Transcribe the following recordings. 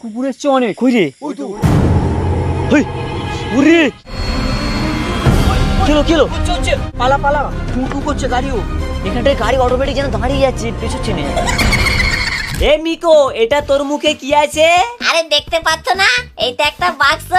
কুকুর এসছে অনেক। কই রে? ওই তো হেই ওরে কিলো কিলো হচ্ছে পালা পালা টুটু করছে গাড়িও। এখানটায় গাড়ি অটোমেটিক যেন দাঁড়িয়ে যাচ্ছে, পেছচ্ছে না। এ মিকো, এটা তোর মুখে কি আছে? আরে দেখতে পাচ্ছ না, এইটা একটা বাক্স,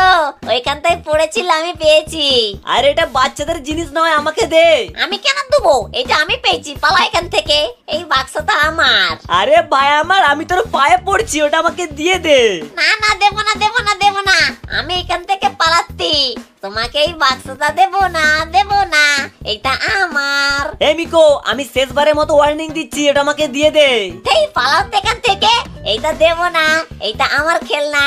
ওইখান থেকে পড়েছিল, আমি পেয়েছি। আরে এটা বাচ্চাদের জিনিস নয়, আমাকে দে। আমি কেন দেবো? এটা আমি পেয়েছি, পালা এখান থেকে, এই বাক্সটা আমার। আরে ভাই আমার, আমি তোর পায়ে পড়ছি, ওটা আমাকে দিয়ে দে। না না, দেবো না দেবো না দেবো না, আমি এখান থেকে পালাচ্ছি, তোমাকে এই বাক্সটা দেবো না দেবো না, এটা আমার। এ মিকো, আমি শেষবারের মতো ওয়ার্নিং দিচ্ছি, এটা আমাকে দিয়ে দে। এই পালাও এখান থেকে, এইটা দেবো না, এইটা আমার খেলনা।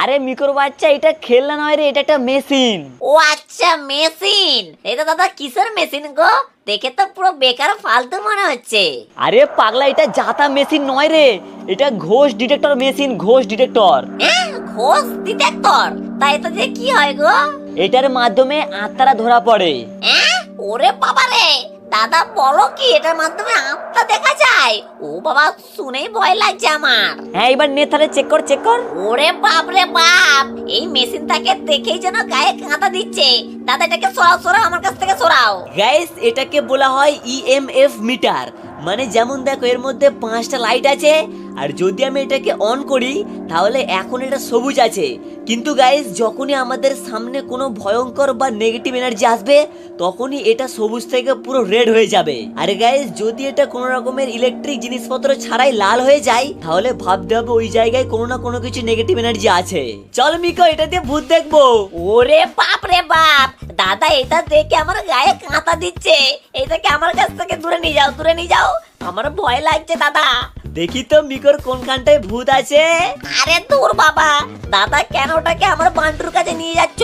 আরে মিকোর বাচ্চা, এটা খেলনা নয় রে, এটা একটা মেশিন। ও আচ্ছা, মেশিন। এটা দাদা কিসের মেশিন গো? দেখে তো পুরো বেকার ফালতু মনে হচ্ছে। আরে পাগলা, এটা জাতা মেশিন নয় রে, এটা Ghosh detector machine, Ghosh detector. হ্যাঁ, ঘোষ ডিটেক্টর? তাই এটা দিয়ে কি হয় গো? এটার মাধ্যমে আত্মারা ধরা পড়ে। হ্যাঁ, ওরে বাবা রে, দাদা বলো কি এটার মাধ্যমে আত্মা দেখা যায়? ও বাবা, শুনেই ভয় লাগছে আমার। হ্যাঁ, এবার নে তাহলে চেক কর, চেক কর। ওরে বাপ রে বাপ, এই মেশিনটাকে দেখেই যেন গায়ে কাঁটা দিচ্ছে। দাদা এটাকে সরাও সরাও, আমার কাছ থেকে সরাও। গাইস, এটাকে বলা হয় ইএমএফ মিটার। মানে যেমন দেখো, এর মধ্যে 5টা লাইট আছে, আর যদি আমি এটাকে অন করি তাহলে এখন এটা সবুজ আছে, কিন্তু গাইস যখনই আমাদের সামনে কোনো ভয়ঙ্কর বা নেগেটিভ এনার্জি আসবে তখনই এটা সবুজ থেকে পুরো রেড হয়ে যাবে। আর গাইস যদি এটা কোনো রকমের ইলেকট্রিক জিনিসপত্র ছাড়াই লাল হয়ে যায় তাহলে ভাবতে হবে ওই জায়গায় কোনো না কোনো কিছু নেগেটিভ এনার্জি আছে। চল মিকো, এটা দিয়ে ভূত দেখবো। ওরে বাপ রে বাপ, দাদা এটা দেখে আমার গায়ে কাঁটা দিচ্ছে, এটাকে আমার কাছ থেকে দূরে নিয়ে যাও, দূরে নিয়ে যাও, আমার ভয় লাগছে দাদা। দেখি তো মিকোর কোনখানটায় ভূত আছে। আরে দূর বাবা, দাদা কেন ওটাকে আমার বান্টুর কাছে নিয়ে যাচ্ছ?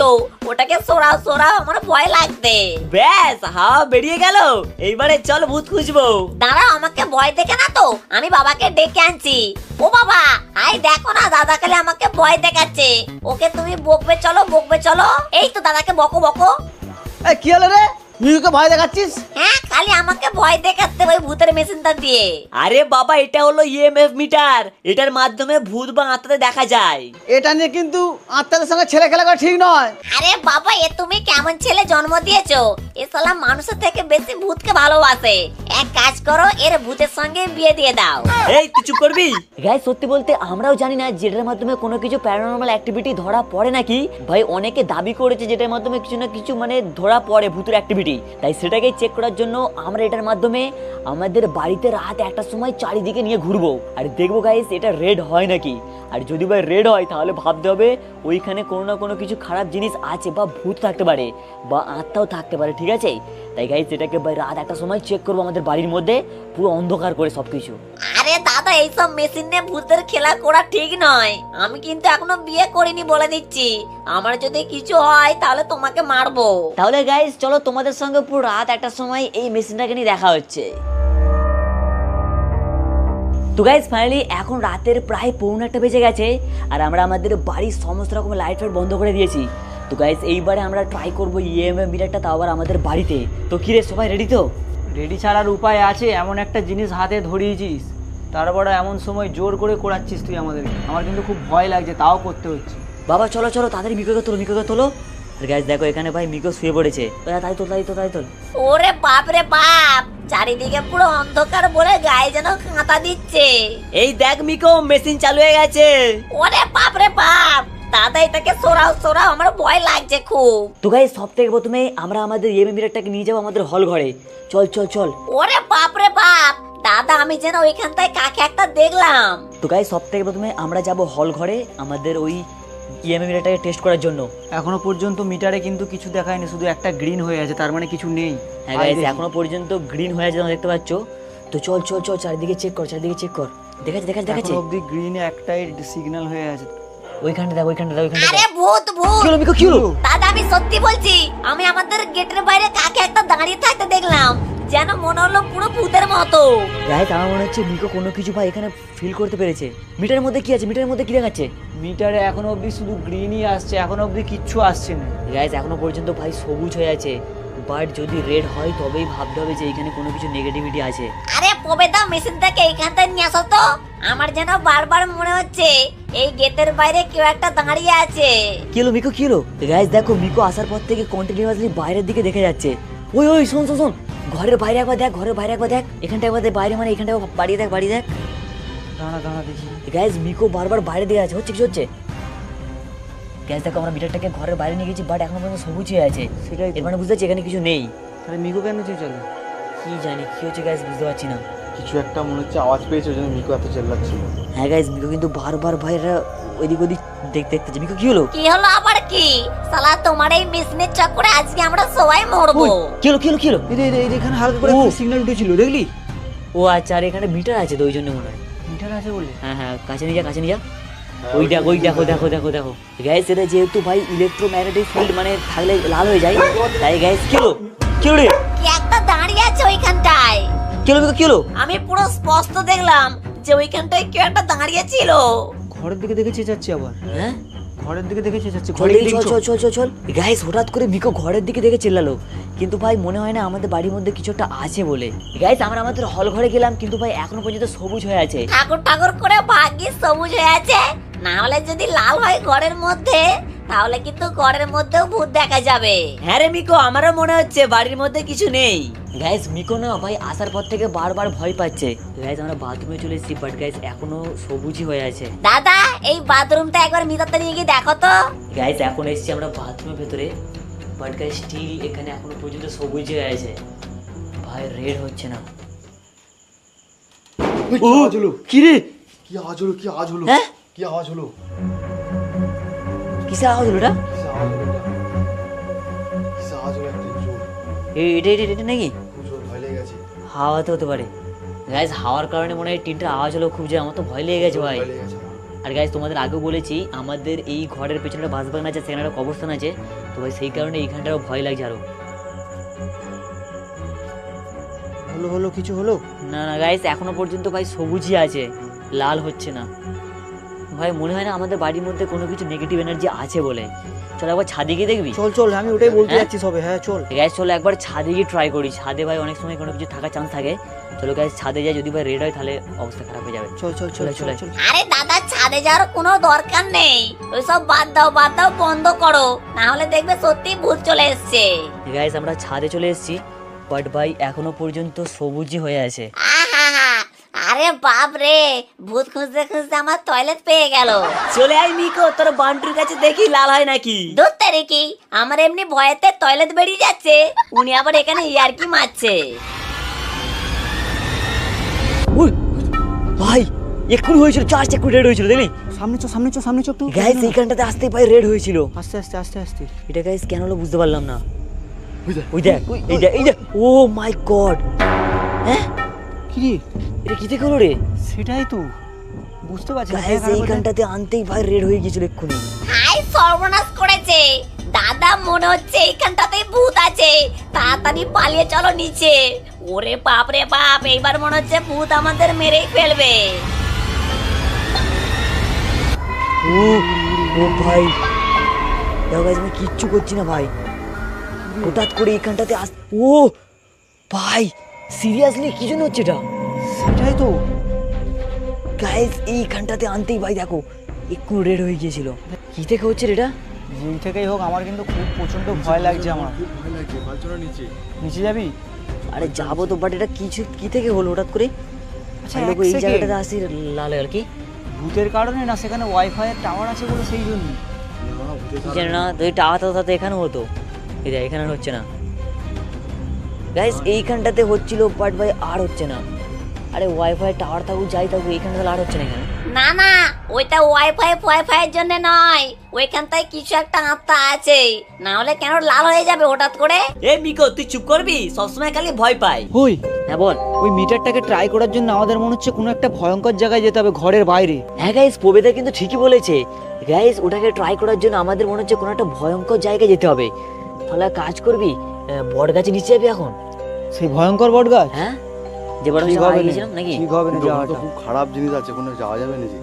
ওটাকে সরাও সরাও, আমার ভয় লাগছে। ব্যাস, হাওয়া বেরিয়ে গেল, এইবারে চল ভূত খুঁজবো। দাঁড়াও, আমাকে ভয় দেখে না তো, আমি বাবাকে ডেকে আনছি। ও বাবা, আই দেখো না, দাদা খালি আমাকে ভয় দেখাচ্ছে। ওকে তুমি বকবে চলো, বকবে চলো। এই তো দাদাকে বকো বকো। এই কি হলো রে, মিউকে ভয় দেখাচ্ছিস? হ্যাঁ, খালি আমাকে ভয় দেখাচ্ছে ওই ভূতের মেশিনটা দিয়ে। আরে বাবা, এটা হলো ইএমএফ মিটার, এটার মাধ্যমে ভূত বা আত্মাতে দেখা যায়। এটা নিয়ে কিন্তু আত্মাদের সঙ্গে ছেলে খেলা করা ঠিক নয়। আরে বাবা, এ তুমি কেমন ছেলে জন্ম দিয়েছো? এ শালা মানুষের থেকে বেশি ভূতকে ভালোবাসে। এক কাজ করো, এর ভূতের সঙ্গে বিয়ে দিয়ে দাও। এই তুই চুপ করবি। গাইস সত্যি বলতে আমরাও জানি না যেটার মাধ্যমে কোনো কিছু প্যারানর্মাল অ্যাক্টিভিটি ধরা পড়ে নাকি। ভাই অনেকে দাবি করেছে যেটার মাধ্যমে কিছু না কিছু মানে ধরা পড়ে ভূতের অ্যাক্টিভিটি, তাই সেটাকে চেক করার জন্য আমরা এটার মাধ্যমে আমাদের বাড়িতে রাত একটা সময় চারিদিকে নিয়ে ঘুরবো আর দেখবো গাইস এটা রেড হয় নাকি। আর যদি ভাই রেড হয় তাহলে ভাবতে হবে ওইখানে কোনো না কোনো কিছু খারাপ জিনিস আছে, বা ভূত থাকতে পারে বা আত্মাও থাকতে পারে, ঠিক আছে? তাই গাইস এটাকে ভাই রাত একটা সময় চেক করবো আমাদের বাড়ির মধ্যে, পুরো অন্ধকার করে সবকিছু। আরে দাদা, এইসব মেশিন নিয়ে ভূতের খেলা করা ঠিক নয়। আমি কিন্তু এখনো বিয়ে করিনি, বলে দিচ্ছি। আমার যদি কিছু হয় তাহলে তোমাকে মারবো। তাহলে গাইস চলো তোমাদের সঙ্গে পুরো রাত একটা সময় এই মেশিনটাকে নিয়ে দেখা হচ্ছে। তো গাইস ফাইনালি এখন রাতের প্রায় 1:45 বেজে গেছে আর আমরা আমাদের বাড়ির সমস্ত রকম লাইট ফাইট বন্ধ করে দিয়েছি। তো গাইস এইবারে আমরা ট্রাই করবো ইএমএফ মিটারটা, তাও আবার আমাদের বাড়িতে। তো কি রে, সবাই রেডি তো? রেডি ছাড়ার উপায় আছে? এমন একটা জিনিস হাতে ধরিয়েছিস, তারপরে এমন সময় জোর করে করাচ্ছিস তুই আমাদেরকে। আমার কিন্তু খুব ভয় লাগছে, তাও করতে হচ্ছে। বাবা চলো চলো, তাড়াতাড়ি মিকোকে তোলো, মিকোকে তোলো। আর গাইস দেখো এখানে ভাই মিকো শুয়ে পড়েছে। তাই তো তাই তো তাই তো। ওরে বাপ রে বাপ, চারিদিকে পুরো অন্ধকার বলে গায়ে যেন কাঁটা দিচ্ছে। এই দেখ মিকো, মেশিন চালু হয়ে গেছে। ওরে বাপ রে বাপ, দাদা এটাকে সরাও সরাও, আমার ভয় লাগছে খুব। তো গাইস সব থেকে প্রথমে আমরা আমাদের ইএমএফ মিটারটাকে নিয়ে যাবো আমাদের হল ঘরে। চল চল চল। ওরে বাপ রে বাপ, দাদা আমি যেন ওইখানটায় কাকে একটা দেখলাম। তো গাইস সব থেকে প্রথমে আমরা যাব হল ঘরে আমাদের ওই ইএমএফ মিটারটাকে টেস্ট করার জন্য। এখনো পর্যন্ত মিটারে কিন্তু কিছু দেখায়নি, শুধু একটা গ্রিন হয়ে আছে, তার মানে কিছু নেই। হ্যাঁ গাইস এখনো পর্যন্ত গ্রিন হয়ে আছে, তোমরা দেখতে পাচ্ছ। তো চল চল চল, চারিদিকে চেক কর, চারিদিকে চেক কর। দেখাচ্ছে দেখাচ্ছে দেখাচ্ছে। অবধি গ্রিনে একটাই সিগন্যাল হয়ে আছে। ওইখানটা দেখ, ওইখানটা দেখ, ওইখানটা আরে দেখ। ভূত ভূত। কি হলো মিকো, কি হলো? দাদা আমি সত্যি বলছি, আমি আমাদের গেটের বাইরে কাকে একটা দাঁড়িয়ে থাকতে দেখলাম, যেন মনে হলো পুরো ভূতের মতো। গাইস আমার মনে হচ্ছে মিকো কোনো কিছু ভাই এখানে ফিল করতে পেরেছে। মিটারের মধ্যে কি আছে? মিটারের মধ্যে কি দেখাচ্ছে? মিটারে এখনো অবধি শুধু গ্রিনই আসছে, এখনো অবধি কিচ্ছু আসছে না। গাইস এখনো পর্যন্ত ভাই সবুজ হয়ে আছে, বাট যদি রেড হয় তবেই ভাবতে হবে যে এখানে কোনো কিছু নেগেটিভিটি আছে। আরে প্রবেদা মেশিনটাকে এইখানটা নিয়ে আসো তো। আমার যেন বারবার মনে হচ্ছে এই গেটের বাইরে কেউ একটা দাঁড়িয়ে আছে। কি হলো মিকো, কি হলো? গাইস দেখো, মিকো আসার পর থেকে কন্টিনিউয়াসলি বাইরের দিকে দেখে যাচ্ছে। ওই ওই শোন শোন শোন, ঘরের বাইরে একবার দেখ, ঘরের বাইরে একবার দেখ, এখানটা একবার দেখ, বাইরে মানে এখানটা বাড়ি দেখ, বাড়ি দেখ। দাঁড়া দাঁড়া দেখি। গাইস মিকো বারবার বাইরে দিয়ে আছে, হচ্ছে কিছু হচ্ছে। গাইস দেখো, আমরা মিটারটাকে ঘরের বাইরে নিয়ে গেছি, বাট এখনো পর্যন্ত সবুজ হয়ে আছে। সেটাই তো। এর মানে বুঝতে পারছি এখানে কিছু নেই। তাহলে মিকো কেন চেঁচালো? কি জানি কি হচ্ছে গাইস, বুঝতে পারছি না। কিছু একটা মনে হচ্ছে আওয়াজ পেয়েছে, ওই জন্য মিকো এত চেল্লাচ্ছিল। হ্যাঁ গাইস, মিকো কিন্তু বারবার ভাইরা ওইদিক ওদিক দেখতে দেখতে। মিকো কি হলো? কি হলো আবার কি? সালা তোমার এই মেশিনের চক্করে আজকে আমরা সবাই মরবো। কি হলো কি হলো কি হলো? এখানে হালকা করে ও। সিগন্যাল উঠেছিল, দেখলি? ও আচ্ছা, আর এখানে মিটার আছে তো ওই জন্য মনে হয়। মিটার আছে বলে? হ্যাঁ হ্যাঁ, কাছে নিয়ে যা, কাছে নিয়ে যা। ওই দেখো, ওই দেখো দেখো দেখো দেখো গাইস, এটা যেহেতু ভাই ইলেকট্রোম্যাগনেটিক ফিল্ড মানে থাকলে লাল হয়ে যায়, তাই গাইস কি হলো কি হলো রে? কি একটা দাঁড়িয়ে আছে ওইখানটায়। কি হলো মিকো, কি হলো? আমি পুরো স্পষ্ট দেখলাম যে ওইখানটায় কেউ একটা দাঁড়িয়ে ছিল। ঘরের দিকে দেখে চেঁচাচ্ছে আবার। হ্যাঁ ঘরের দিকে দেখে চেঁচাচ্ছে। চল দেখি, চল চল চল চল চল। গাইস হঠাৎ করে মিকো ঘরের দিকে দেখে চিল্লালো, কিন্তু ভাই মনে হয় না আমাদের বাড়ির মধ্যে কিছু একটা আছে বলে। গাইস আমরা আমাদের হল ঘরে গেলাম, কিন্তু ভাই এখনো পর্যন্ত সবুজ হয়ে আছে। ঠাকুর ঠাকুর করে ভাগ্যিস সবুজ হয়ে আছে, না হলে যদি লাল হয় ঘরের মধ্যে তাহলে কিন্তু ঘরের মধ্যেও ভূত দেখা যাবে। হ্যাঁ রে মিকো, আমারও মনে হচ্ছে বাড়ির মধ্যে কিছু নেই। গাইস মিকো না ভাই আসার পর থেকে বারবার ভয় পাচ্ছে। গাইস আমরা বাথরুমে চলে এসেছি, বাট গাইস এখনো সবুজই হয়ে আছে। দাদা এই বাথরুমটা একবার মিটাতে নিয়ে গিয়ে দেখো তো। গাইস এখন এসেছি আমরা বাথরুমের ভেতরে, বাট গাইস স্টিল এখানে এখনো পর্যন্ত সবুজ হয়ে আছে। ভাই রেড হচ্ছে না। ওই কি আওয়াজ হলো? কি রে? কি আওয়াজ হলো? কি আওয়াজ হলো? হ্যাঁ? কি আওয়াজ হলো? কিসের আওয়াজ হলো এটা? কিসের আওয়াজ হলো এটা? কিসের আওয়াজ হলো? একটা জোর, এটা নাকি খুব জোর, ভয় লেগে গেছে। হাওয়াতে হতে পারে। গাইস হাওয়ার কারণে মনে হয় টিনটার আওয়াজ হলো খুব, যে আমার তো ভয় লেগে গেছে ভাই। ভয় লেগে গেছে আমার। আর গাইস তোমাদের আগেও বলেছি আমাদের এই ঘরের পেছনে একটা বাসবাগান আছে, সেখানে একটা কবরস্থান আছে, তো ভাই সেই কারণে এইখানটাও ভয় লাগছে আরো। হলো হলো কিছু হলো? না না গাইস এখনো পর্যন্ত ভাই সবুজই আছে, লাল হচ্ছে না। ভাই মনে হয় না আমাদের বাড়ির মধ্যে কোনো কিছু নেগেটিভ এনার্জি আছে বলে। চল একবার ছাদে গিয়ে দেখবি। চল চল, আমি ওটাই বলতে হ্যাঁ? যাচ্ছি সবে। হ্যাঁ চল। গাইস চলো একবার ছাদে গিয়ে ট্রাই করি। ছাদে ভাই অনেক সময় কোনো কিছু থাকার চান্স থাকে। চলো গাইস ছাদে যাই, যদি ভাই রেড হয় তাহলে অবস্থা খারাপ হয়ে যাবে। চল চল চল চল চল। আরে দাদা ছাদে যাওয়ার কোনো দরকার নেই, ওইসব বাদ দাও বন্ধ করো, না হলে দেখবে সত্যি ভূত চলে এসছে। গাইস আমরা ছাদে চলে এসেছি, বাট ভাই এখনো পর্যন্ত সবুজই হয়ে আছে। আহা, আরে বাপ রে, ভূত খুঁজতে খুঁজতে আমার টয়লেট পেয়ে গেল। চলে আয় মিকো, তোর বান্টুর কাছে দেখি লাল হয় নাকি। দূর তারে কি, আমার এমনি ভয়েতে টয়লেট বেরিয়ে যাচ্ছে, উনি আবার এখানে ইয়ারকি মারছে। ওই ভাই এক্ষুনি হয়েছিল, জাস্ট এক্ষুনি রেড হয়েছিল দেখলি। সামনে চো সামনে চো সামনে চো একটু। গাইস এইখানটাতে আসতে ভাই রেড হয়েছিল। আস্তে আস্তে আস্তে আস্তে। এটা গাইস কেন হলো বুঝতে পারলাম না। ওই দেখ, ওই দেখ, এই দেখ, এই দেখ, ও মাই গড। হ্যাঁ কি রে? এটা কি থেকে হলো রে? সেটাই তো বুঝতে পারছি না। গাইস এইখানটাতে আনতেই ভাই রেড হয়ে গিয়েছিল এক্ষুনি। হাই সর্বনাশ করেছে দাদা, মনে হচ্ছে এইখানটাতেই ভূত আছে, তাড়াতাড়ি পালিয়ে চলো নিচে। ওরে বাপ রে বাপ, এইবার মনে হচ্ছে ভূত আমাদের মেরেই ফেলবে। ও ও ভাই দেখো গাইস আমি কিচ্ছু করছি না ভাই, হঠাৎ করে এইখানটাতে ও ভাই সিরিয়াসলি কি জন্য হচ্ছে এটা? সেটাই তো গাইস এইখানটাতে আনতেই ভাই দেখো একটু রেড হয়ে গিয়েছিল। কি থেকে হচ্ছে রে এটা? যেই থেকেই হোক আমার কিন্তু খুব প্রচন্ড ভয় লাগছে। আমার খুব ভয় লাগছে, বালচনা নিচে। নিচে যাবি? আরে যাবো তো, বাট এটা কিছু কি থেকে হলো হঠাৎ করে? আচ্ছা ভাই লোক এক এই second। জায়গাটাতে আসি লাল আর কি ভূতের কারণে না, সেখানে ওয়াইফাই এর টাওয়ার আছে বলে সেই জন্য। না, ভূতের কি কারণে জানি না, তো এই টাওয়ারটা তো এখানে হতো, এই দেখ এখানে আর হচ্ছে না। গাইস এইখানটাতে হচ্ছিল, বাট ভাই আর হচ্ছে না। আরে ওয়াইফাই টাওয়ার থাকুক যাই থাকুক, এইখানে তাহলে আর হচ্ছে না এখানে। না না, ওইটা ওয়াইফাই এর জন্য নয়, ওইখানটায় কিছু একটা আত্মা আছে, না হলে কেন লাল হয়ে যাবে হঠাৎ করে? এ মিকো তুই চুপ করবি, সবসময় খালি ভয় পাই। ওই হ্যাঁ বল। ওই মিটারটাকে ট্রাই করার জন্য আমাদের মনে হচ্ছে কোনো একটা ভয়ঙ্কর জায়গায় যেতে হবে, ঘরের বাইরে। হ্যাঁ গাইস প্রবেদা কিন্তু ঠিকই বলেছে। গাইস ওটাকে ট্রাই করার জন্য আমাদের মনে হচ্ছে কোনো একটা ভয়ঙ্কর জায়গায় যেতে হবে। তাহলে কাজ করবি, বট গাছে নিচে যাবি এখন। সেই ভয়ঙ্কর বট গাছ? হ্যাঁ যে বড় ঠিক হবে না, গেছিলাম নাকি? ঠিক হবে না কিন্তু ওখানে তো যাওয়াটা। খুব খারাপ জিনিস আছে, ওখানে যাওয়া যাবে নাকি?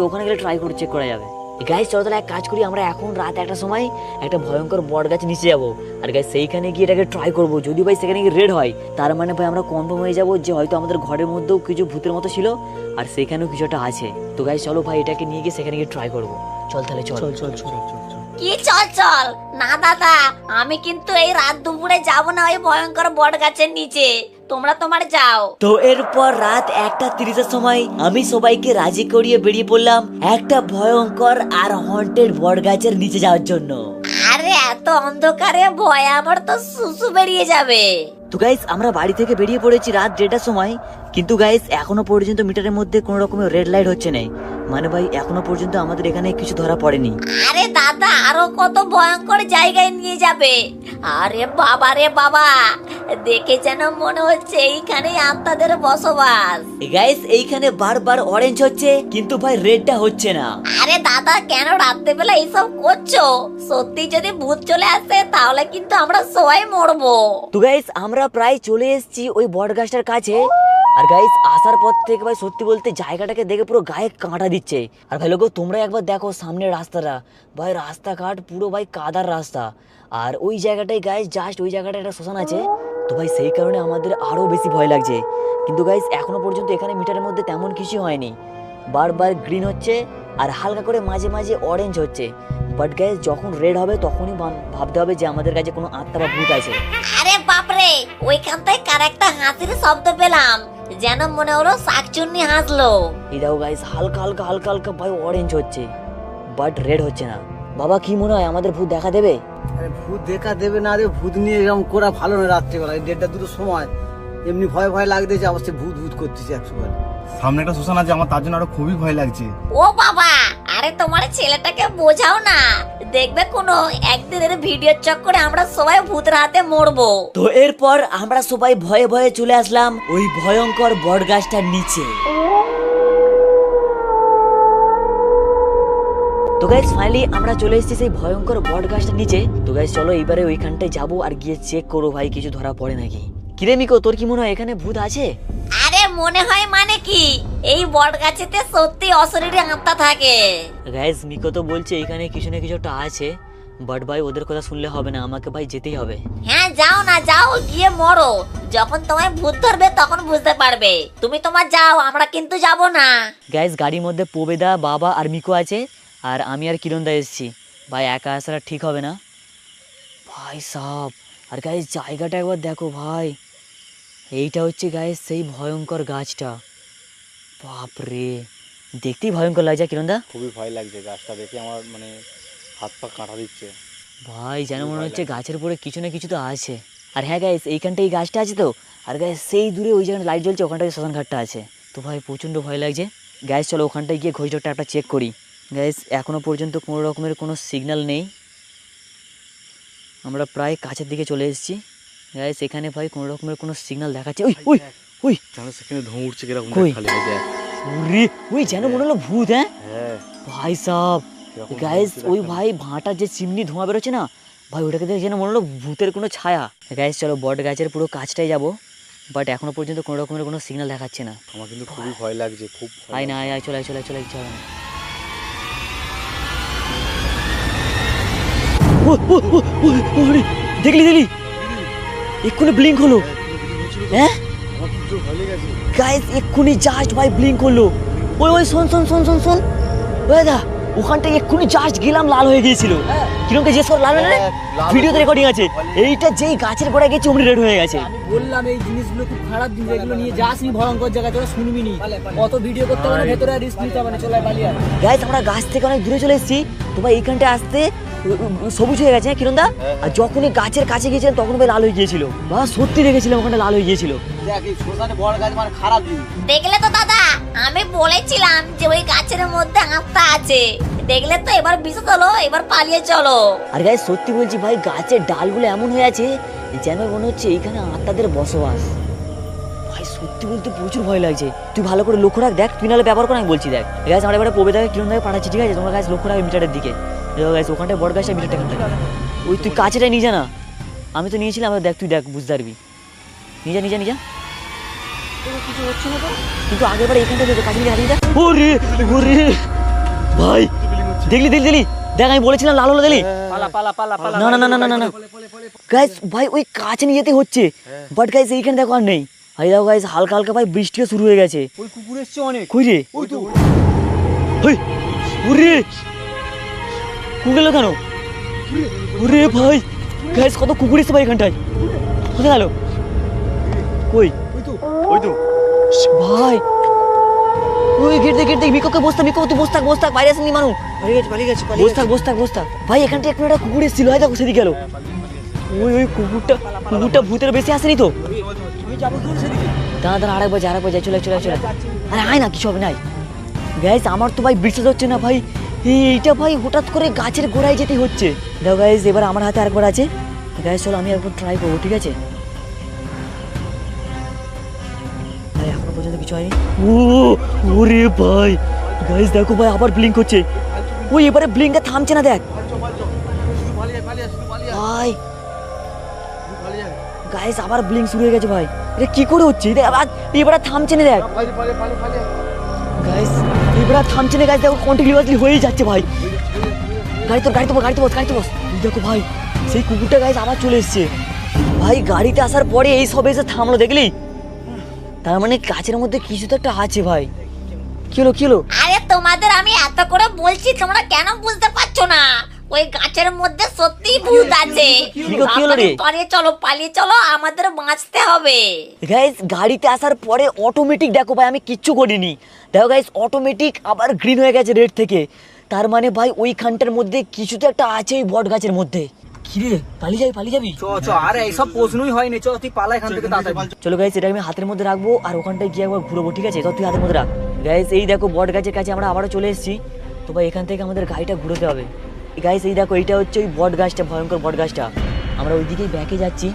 ওখানে গেলে ট্রাই করে চেক করা যাবে। গাইস চলো তাহলে এক কাজ করি, আমরা এখন রাত 1টার সময় একটা ভয়ঙ্কর বট গাছে নিচে যাবো, আর গাইস সেইখানে গিয়ে এটাকে ট্রাই করবো। যদি ভাই সেখানে গিয়ে রেড হয় তার মানে ভাই আমরা কনফার্ম হয়ে যাবো যে হয়তো আমাদের ঘরের মধ্যেও কিছু ভূতের মতো ছিল আর সেখানেও কিছু একটা আছে। তো গাইস চলো ভাই এটাকে নিয়ে গিয়ে সেখানে গিয়ে ট্রাই করবো। চল তাহলে চল চল চল চল। কি চল চল না দাদা, আমি কিন্তু এই রাত দুপুরে যাব না ওই ভয়ঙ্কর বট গাছের নিচে, তোমরা তোমার যাও। তো এরপর রাত 1:30-এর সময় আমি সবাইকে রাজি করিয়ে বেরিয়ে পড়লাম একটা ভয়ঙ্কর আর হন্টেড বট গাছের নিচে যাওয়ার জন্য। আরে এত অন্ধকারে ভয় আমার তো সুসু বেরিয়ে যাবে। তো গাইস আমরা বাড়ি থেকে বেরিয়ে পড়েছি রাত 1:30-এর সময়, কিন্তু গাইস এখনো পর্যন্ত মিটারের মধ্যে কোনো রকমের রেড লাইট হচ্ছে না, মানে ভাই এখনো পর্যন্ত আমাদের এখানে কিছু ধরা পড়েনি। আরে দাদা আরো কত ভয়ঙ্কর জায়গায় নিয়ে যাবে। আরে বাবা রে বাবা, দেখে যেন মনে হচ্ছে এইখানেই আত্মাদের বসবাস। গাইস এইখানে বারবার অরেঞ্জ হচ্ছে কিন্তু ভাই রেডটা হচ্ছে না। আরে দাদা কেন রাত্রেবেলা এইসব করছো? সত্যি যদি ভূত চলে আসে তাহলে কিন্তু আমরা সবাই মরবো। তো গাইস আমরা প্রায় চলে এসেছি ওই বট গাছটার কাছে, আর গাইস আসার পর থেকে ভাই সত্যি বলতে জায়গাটাকে দেখে পুরো গায়ে কাঁটা দিচ্ছে। আর ভাই লোগো তোমরা একবার দেখো সামনের রাস্তাটা, ভাই রাস্তাঘাট পুরো ভাই কাদার রাস্তা, আর ওই জায়গাটাই গাইস জাস্ট ওই জায়গাটা একটা শ্মশান আছে। তো ভাই সেই কারণে আমাদের আরো বেশি ভয় লাগছে। কিন্তু গাইস এখনো পর্যন্ত এখানে মিটারের মধ্যে তেমন কিছু হয়নি, বারবার গ্রিন হচ্ছে আর হালকা করে মাঝে মাঝে অরেঞ্জ হচ্ছে, বাট গাইস যখন রেড হবে তখনই ভাবতে হবে যে আমাদের কাছে কোনো আত্মা বা ভূত আছে। আরে বাপরে, ওইখান থেকে কার একটা হাসির শব্দ পেলাম, যেন মনে হলো শাকচুন্নি হাসলো। এই দেখো গাইস হালকা হালকা হালকা হালকা ভাই অরেঞ্জ হচ্ছে বাট রেড হচ্ছে না। বাবা কি মনে হয় আমাদের ভূত দেখা দেবে? আরে ভূত দেখা দেবে না রে, ভূত নিয়ে এরকম করা ভালো না রাত্রিবেলা 1:30-2টার সময়, এমনি ভয় ভয় লাগতেছে, অবশ্যই ভূত ভূত করতেছে একশোবার। সামনে একটা শ্মশান আছে, আমার তার জন্য আরো খুবই ভয় লাগছে। ও বাবা, আরে তোমার ছেলেটাকে বোঝাও না, দেখবে কোনো একদিনের ভিডিওর চক্করে আমরা সবাই ভূতের হাতে মরবো। তো এরপর আমরা সবাই ভয়ে ভয়ে চলে আসলাম ওই ভয়ঙ্কর বট গাছটার নিচে। তো গাইস ফাইনালি আমরা চলে এসেছি সেই ভয়ঙ্কর বট গাছটার নিচে। তো গাইস চলো এবারে ওইখানটায় যাবো আর গিয়ে চেক করো ভাই কিছু ধরা পড়ে নাকি। কিরে মিকো তোর কি মনে হয় এখানে ভূত আছে? আরে মনে হয় মানে কি, এই বট গাছেতে সত্যি অশরীরী আত্মা থাকে। গাইস মিকো তো বলছে এখানে কিছু না কিছু একটা আছে, বাট ভাই ওদের কথা শুনলে হবে না, আমাকে ভাই যেতেই হবে। হ্যাঁ যাও না, যাও গিয়ে মরো, যখন তোমায় ভূত ধরবে তখন বুঝতে পারবে। তুমি তোমার যাও, আমরা কিন্তু যাব না। গাইস গাড়ির মধ্যে পবেদা, বাবা আর মিকো আছে, আর আমি আর কিরণদা এসেছি। ভাই একা আসাটা ঠিক হবে না ভাই সাব। আর গাইস জায়গাটা একবার দেখো ভাই, এইটা হচ্ছে গাইস সেই ভয়ঙ্কর গাছটা। বাপরে দেখতেই ভয়ঙ্কর লাগছে কিরণদা। খুবই ভয় লাগছে, গাছটা দেখে আমার মানে হাত পা কাঁটা দিচ্ছে ভাই যেন মনে হচ্ছে গাছের উপরে কিছু না কিছু তো আছে। আর হ্যাঁ গাইস এইখানটায় এই গাছটা আছে তো, আর গাইস সেই দূরে ওই জায়গায় লাইট জ্বলছে, ওখানটায় শ্মশান ঘাটটা আছে। তো ভাই প্রচণ্ড ভয় লাগছে। গাইস চলো ওখানটায় গিয়ে ঘড়িটা একটা চেক করি। গাইস এখনো পর্যন্ত কোনো রকমের কোনো সিগন্যাল নেই, আমরা প্রায় কাছের দিকে চলে এসেছি। গাইস এখানে ভাই কোনো রকমের কোনো সিগন্যাল দেখাচ্ছে। ওই ওই ওই জানো সেখানে ধোঁ উঠছে কিরকম কই? খালি দেখ। ওরে ওই যেন মনে হলো ভূত। হ্যাঁ হ্যাঁ ভাই সাব কিরকম গাইস ধোঁয়া উঠছে ওই দেখ। ভাই ভাঁটার যে চিমনি ধোঁয়া বেরোচ্ছে না ভাই, ওটাকে দেখে যেন মনে হলো ভূতের কোনো ছায়া। গাইস চলো বট গাছের পুরো কাছটাই যাবো, বাট এখনো পর্যন্ত কোনো রকমের কোনো সিগন্যাল দেখাচ্ছে না। আমার কিন্তু খুবই ভয় লাগছে, খুব ভয় আয় না লাগছে। আয় চলে চলে চলে চলে। দেখলি দেখলি এক্ষুনি ব্লিঙ্ক হলো। হ্যাঁ আমার খুব জোর ভয় লেগেছে। গাইস এক্ষুনি জাস্ট ভাই ব্লিঙ্ক করলো। ওই ওই শোন শোন শোন শোন শোন ওই দা ওখানটায় এক্ষুনি জাস্ট গেলাম, লাল হয়ে গিয়েছিল। কিরমকে জিজ্ঞেস কর, লাল না ভিডিওতে রেকর্ডিং আছে। এইটা যেই গাছের গোড়ায় গেছে অমনি রেড হয়ে গেছে। আমি বললাম এই জিনিসগুলো খুব খারাপ জিনিস, এগুলো নিয়ে যাসনি ভয়ঙ্কর জায়গায়, তোরা শুনবি নি, অত ভিডিও করতে হবে না, ভেতরে রিস্ক নিতে হবে না, চলে পালিয়ে আয়। গাইস আমরা গাছ থেকে অনেক দূরে চলে এসেছি, তো ভাই এইখানটায় আসতে সবুজ হয়ে গেছে। হ্যাঁ কিরণদা, আর যখনই গাছের কাছে গিয়েছিলাম তখন ভাই লাল হয়ে গিয়েছিল। বা সত্যি দেখেছিলাম ওখানটা লাল হয়ে গিয়েছিল। দেখ এই শ্মশানে বড় গাছ মানে খারাপ জিনিস। দেখলে তো দাদা, আমি বলেছিলাম যে ওই গাছের মধ্যে আত্মা আছে। দেখলে তো, এবার বিশ্বাস হলো, এবার পালিয়ে চলো। আর গাইস সত্যি বলছি ভাই গাছের ডালগুলো এমন হয়ে আছে যেন মনে হচ্ছে এইখানে আত্মাদের বসবাস। ভাই সত্যি বলতে প্রচুর ভয় লাগছে। তুই ভালো করে লক্ষ্য রাখ, দেখ তুই নাহলে ব্যবহার কর, আমি বলছি। দেখ গাইস আমরা এবারে পবিতাকে কিরণদাকে পাঠাচ্ছি, ঠিক আছে? তোমরা গাইস লক্ষ্য রাখবে মিটারের দিকে। দেখো গাইস ওখানটায় বড় গাছটা, মিটারটা এখানটায়। ওই তুই কাছেটাই নিয়ে যা না, আমি তো নিয়েছিলাম। দেখ তুই দেখ বুঝতে পারবি, নিয়ে যা নিয়ে যা নিয়ে যা। কিছু হচ্ছে না তো, কিন্তু আগের বার এখানটা কাছে নিয়ে যা। ওরে ওরে ভাই দেখলি দেখলি দেখলি দেখ আমি বলেছিলাম লাল হলো দেখলি পালা পালা পালা পালা না না না না না না না গাইস ভাই ওই কাছে নিয়ে যেতে হচ্ছে বাট গাইস এইখানে দেখো আর নেই ভাই দেখো গাইস হালকা হালকা ভাই বৃষ্টিও শুরু হয়ে গেছে ওই কুকুর এসছে অনেক। কই রে ওই তো ওই ওরে কুকুর কেন ওরে ভাই গাইস কত কুকুর এসছে ভাই এখানটায় কোথায় গেল কই ওই তো ভাই ওই গেট দেখ মিকোকে বসতা মিকো তুই বসতা বাইরে আসেনি মানু পালিয়ে গেছে বসতা ভাই এখানটা একটু একটা কুকুর এসেছিল হয় দেখো সেদিকে গেল ওই কুকুরটা ভূতের বেশি আসেনি তো আমি যাবো কি সেদিকে? দাঁড়া আরেকবার যাই চলে আরে আয় না কিছু হবে নাই গাইস আমার তো ভাই বিশ্বাস হচ্ছে না ভাই এইটা ভাই হঠাৎ করে গাছের গোড়ায় যেতে হচ্ছে দেখো গাইস এবার আমার হাতে আরেকবার আছে গাইস চলো আমি একবার ট্রাই করবো ঠিক আছে ভাই এখনো পর্যন্ত কিছু হয়নি ওরে ভাই গাইস দেখো ভাই আবার ব্লিঙ্ক হচ্ছে ওই এবারে ব্লিঙ্কটা থামছে না দেখ ভাই গাইস আবার ব্লিঙ্ক শুরু হয়ে গেছে ভাই এটা কি করে হচ্ছে এবার থামছে না দেখ গাইস এবার থামছে না গাইস দেখো কন্টিনিউয়াসলি হয়েই যাচ্ছে ভাই গাড়িতে বস এই দেখো ভাই সেই কুকুরটা গাইস আবার চলে এসেছে ভাই গাড়িতে আসার পরে এই সব এসে থামলো দেখলি তার মানে কাছের মধ্যে কিছু তো একটা আছে ভাই কি হলো আরে তোমাদের আমি এত করে বলছি তোমরা কেন বুঝতে পারছো না ওই গাছের মধ্যে সত্যি ভূত আছে কি হলো রে? পালিয়ে চলো আমাদের বাঁচতে হবে। গাইস গাড়িতে আসার পরে অটোমেটিক দেখো ভাই আমি কিচ্ছু করিনি দেখো গাইস অটোমেটিক আবার গ্রিন হয়ে গেছে রেড থেকে তার মানে ভাই ওইখানটার মধ্যে কিছু তো একটা আছে ওই বট গাছের মধ্যে কি রে পালিয়ে যাবি চ আরে এইসব প্রশ্নই হয়নি, চ তুই পালা এখান থেকে তাড়াতাড়ি। চলো গাইস এটা আমি হাতের মধ্যে রাখবো আর ওখানটায় গিয়ে একবার ঘুরবো ঠিক আছে তো তুই হাতের মধ্যে রাখ গাইস এই দেখো বট গাছের কাছে আমরা আবারও চলে এসেছি তো ভাই এখান থেকে আমাদের গাড়িটা ঘুরোতে হবে গাইস এই দেখো এইটা হচ্ছে ওই বট গাছটা ভয়ঙ্কর বট গাছটা আমরা ওইদিকেই ব্যাকে যাচ্ছি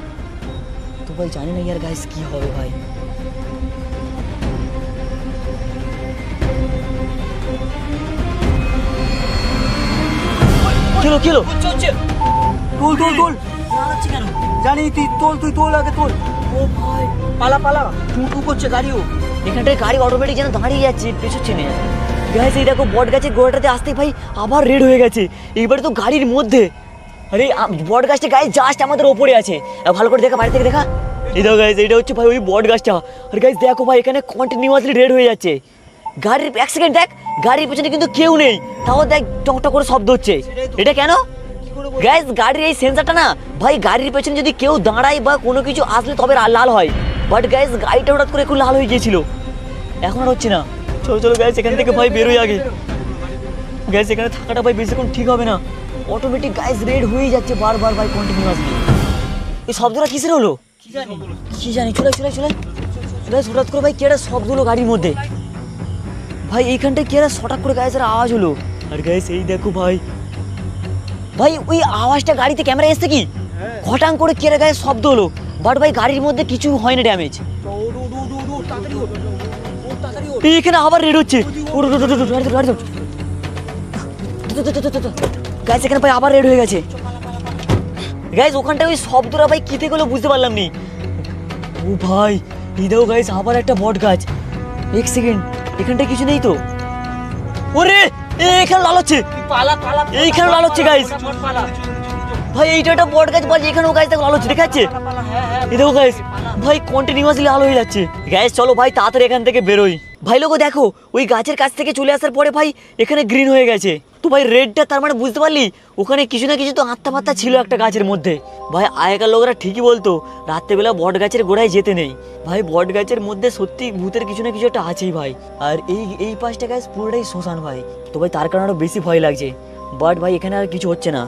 তো ভাই জানি না ইয়ার গাইস কি হবে ভাই কি হলো তোল জানি তুই তোল আগে তোল। ও ভাই পালা টুটু করছে গাড়িও। এখানটায় গাড়ি অটোমেটিক যেন দাঁড়িয়ে যাচ্ছে পেছচ্ছে না গাইস এই দেখো বট গাছের গোড়াটাতে আসতে ভাই আবার রেড হয়ে গেছে এইবারে তো গাড়ির মধ্যে আরে বট গাছটা গায়ে জাস্ট আমাদের ওপরে আছে ভালো করে দেখা বাড়ি থেকে দেখা এই দেখো গাইস এটা হচ্ছে ভাই ওই বট গাছটা আর গাইস দেখো ভাই এখানে কন্টিনিউয়াসলি রেড হয়ে যাচ্ছে গাড়ির এক সেকেন্ড দেখ গাড়ির পেছনে কিন্তু কেউ নেই তাও দেখ টকটক করে শব্দ হচ্ছে এটা কেন গাইস গাড়ির এই সেন্সারটা না ভাই গাড়ির পেছনে যদি কেউ দাঁড়ায় বা কোনো কিছু আসলে তবে লাল হয় বাট গাইস গাড়িটা হঠাৎ করে একটু লাল হয়ে গিয়েছিল এখন আর হচ্ছে না চলো গাইস এখান থেকে ভাই বেরোই আগে গাইস এখানে থাকাটা ভাই বেশিক্ষণ ঠিক হবে না অটোমেটিক গাইস রেড হয়ে যাচ্ছে বারবার ভাই কন্টিনিউয়াসলি এই শব্দটা কিসের হলো কি জানি চলে গাইস হঠাৎ করে ভাই কেডা শব্দ হলো গাড়ির মধ্যে ভাই এইখানটায় কেডা হঠাৎ করে গাইসের আওয়াজ হলো আর গাইস এই দেখো ভাই ওই আওয়াজটা গাড়িতে ক্যামেরা এসছে কি ঘটাং করে কেড়ে গায়ে শব্দ হলো বাট ভাই গাড়ির মধ্যে কিছু হয়নি ড্যামেজ এখানে আবার রেড হচ্ছে গাইস এখানে ভাই আবার রেড হয়ে গেছে গাইস ওখানটা ওই শব্দটা ভাই কি থেকে হলো বুঝতে পারলাম নি ও ভাই এই দেখো গাইস আবার একটা বট গাছ এক সেকেন্ড এখানটা কিছু নেই তো ওরে এখানে লাল হচ্ছে এইখানে লাল হচ্ছে গাইস ভাই এইটা একটা বট গাছ ভাই এখানেও গাইস দেখো লাল হচ্ছে দেখাচ্ছে এই দেখো গাইস ভাই কন্টিনিউয়াসলি লাল হয়ে যাচ্ছে গাইস চলো ভাই তাড়াতাড়ি এখান থেকে বেরোই ভাই লোগো দেখো ওই গাছের কাছ থেকে চলে আসার পরে ভাই এখানে গ্রিন হয়ে গেছে তো ভাই রেডটা তার মানে বুঝতে পারলি ওখানে কিছু না কিছু তো আত্মা পাত্তা ছিল একটা গাছের মধ্যে ভাই আগেকার লোকেরা ঠিকই বলতো রাত্রেবেলা বট গাছের গোড়ায় যেতে নেই ভাই বট গাছের মধ্যে সত্যি ভূতের কিছু না কিছু একটা আছেই ভাই আর এই পাশটা গাছ পুরোটাই শ্মশান ভাই তো ভাই তার কারণে আরো বেশি ভয় লাগছে বাট ভাই এখানে আর কিছু হচ্ছে না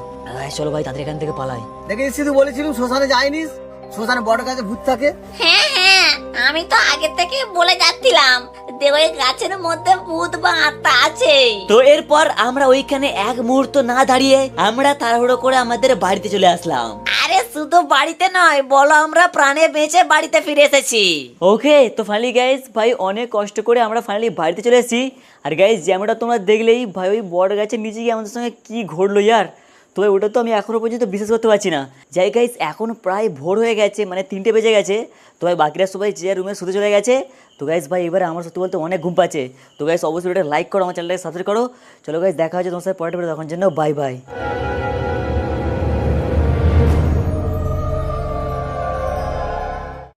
চলো ভাই তাদের এখান থেকে পালাই দেখেছিস তুই বলেছিলাম শ্মশানে যাইনিস, শ্মশানে বড় গাছে ভূত থাকে। হ্যাঁ আমি তো আগে থেকে বলে যাচ্ছিলাম যে ওই গাছের মধ্যে ভূত বা আত্মা আছে। তো এরপর আমরা ওইখানে এক মুহূর্ত না দাঁড়িয়ে আমরা তাড়াহুড়ো করে আমাদের বাড়িতে চলে আসলাম। আরে শুধু বাড়িতে নয় বলো আমরা প্রাণে বেঁচে বাড়িতে ফিরে এসেছি। ওকে তো ফাইনালি গাইস ভাই অনেক কষ্ট করে আমরা ফাইনালি বাড়িতে চলে এসেছি। আর গাইস যেমনটা তোমরা দেখলেই ভাই ওই বড় গাছের নিচে গিয়ে আমাদের সঙ্গে কি ঘটলো ইয়ার তবে ওটা তো আমি এখনও পর্যন্ত বিশ্বাস করতে পারছি না। যাই গাইস, এখন প্রায় ভোর হয়ে গেছে, মানে 3টে বেজে গেছে। তো ভাই বাকিরা সবাই যে রুমে শুতে চলে গেছে। তো গাইস ভাই এবারে আমার সত্যি বলতে অনেক ঘুম পাচ্ছে। তো গাইস অবশ্যই এটা লাইক করো, আমার চ্যানেলটাকে সাবস্ক্রাইব করো। চলো গাইস, দেখা হচ্ছে তোমার সাথে পরের ভিডিও, তখন জন্য বাই বাই।